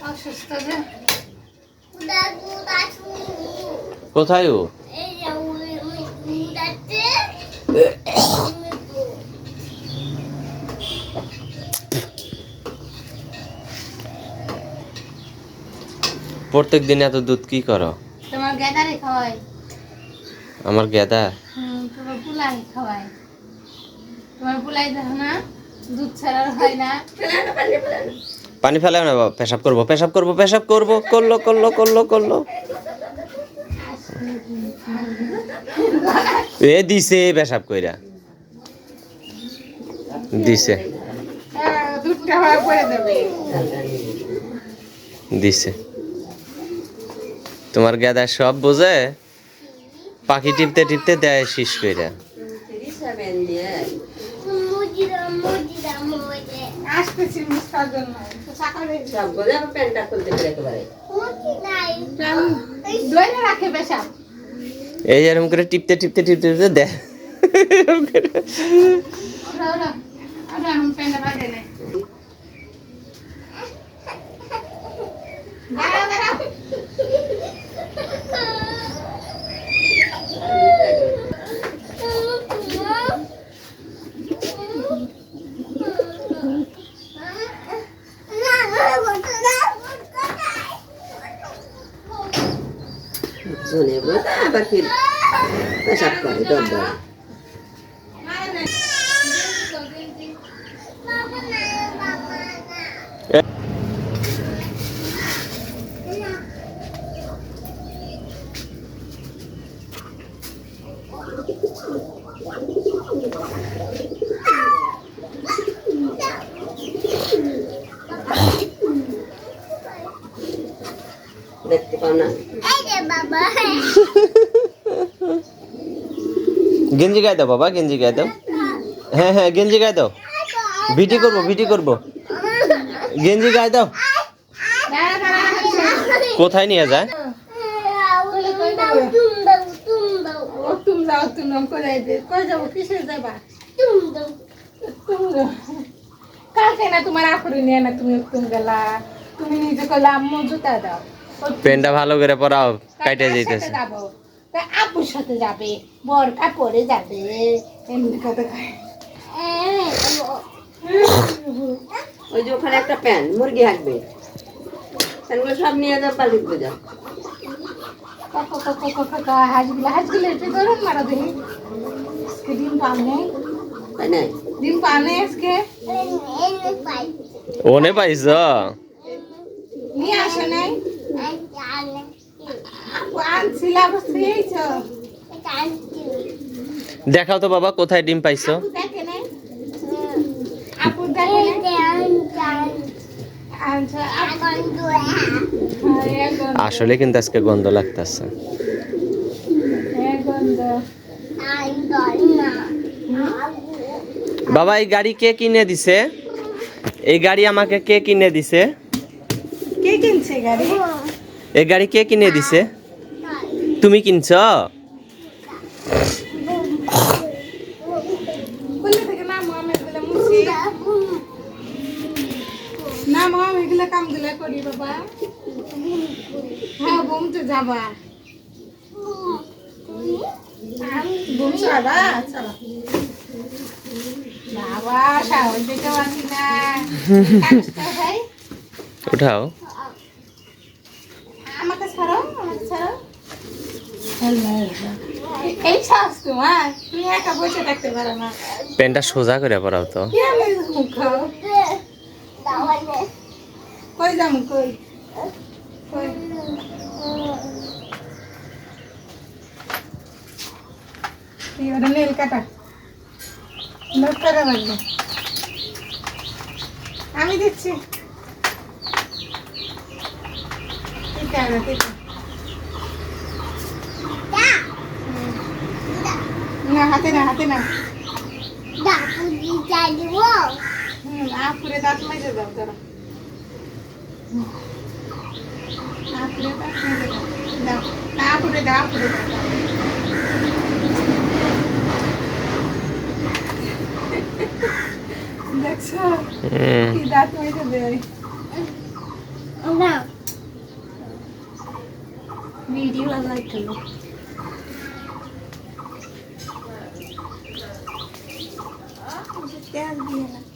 অসুস্থ যে। কোথায় ও? প্রত্যেক দিন এত দুধ কি করো? তোমার গেদারে খাওয়াই। আমার গেদা? তোমার পুলাই খাওয়াই। তোমার পুলাই দেখো না, দুধ ছাড়া হয় না। পানি ফেলাও না বাবা, পেশাব করবো পেশাব করবো পেশাব করবো, করলো করলো করলো করলো। এ দিছে পেশাব কইরা দিছে দুধটা হওয়ার পরে দেবে। দিছে। তোমার গেদা সব বোঝে, পাখি টিপতে টিপতে দেয় শীষ কইরা। আসতেছি মিষ্টার জন্য সকালে দইটা রাখে পেশাব। এই এরকম করে টিপতে টিপতে টিপতে টিপতে দেয়। এখন প্যান্টটা বাঁধে নেই। শুনে বোঝা আবার কি পেশাব করে দরদর। দেখতে পাও না? গেঞ্জি গায়ে দাও বাবা, গেঞ্জি গায়ে দাও। হ্যাঁ হ্যাঁ গেঞ্জি গায়ে দাও, ভিটি করবো ভিটি করবো। গেঞ্জি গায়ে দাও। কোথায় নিয়ে যায়? কালকে না তোমার আখড়ি নিয়ে না তুমি তুম গেলা, তুমি নিজে কইলা আম্মু জুতা দাও। পেনটা ভালো করে পরাও, কাইটে যাইতেছে। আপুর সাথে যাবে, বরকা পরে যাবে, এমনি কথা কয়। ওই যে ওখানে একটা প্যান মুরগি হাঁকবে, প্যানগুলো সব নিয়ে যাও, পালিয়ে দিয়ে যাও। হাঁসগুলো একটু গরম মারা দেখি। আজকে ডিম পানে, তাই না? ডিম পানে আজকে ওনে পাইছ? নিয়ে আসে নাই, আনছিলাম খেয়েছ। দেখাও তো বাবা কোথায় ডিম পাইছো। দেখে নাই, আপু দেখে নাই। আসলে কিন্তু আজকে গন্ধ লাগতেছে। বাবা এই গাড়ি কে কিনে দিছে? এই গাড়ি আমাকে কে কিনে দিছে? কে কিনছে গাড়ি? এই গাড়ি কে কিনে দিছে? তুমি কিনছ? কোথা থেকে নামো আমি এগুলো মুছি? নামো আমি এগুলো কামগুলো করি বাবা। হ্যাঁ ঘুমতে যাবা, ঘুমতে যাবা। চলো বাবা, সাহস দিতে পারছি না। ভাই উঠাও। আমাকে ছাড়ো, আমাকে ছাড়ো। এই সাহস তোমার? তুমি একা বসে থাকতে পারো না? পেনটা সোজা করে পরাও তো। কই যাম, কই কই? ওটা নেল কাটা, নোট করা লাগবে। আমি দিচ্ছি। না হাতে না, হাতে না। আপুরে দাঁত মেজে দাও তারা। আপুরে দাঁত মেজে দাও, না আপুরে দাও, আপুরে দাও। দেখছো কি দাঁত মেজে দেয়। ভিডিও লাগাইছিল তেল দিয়ে না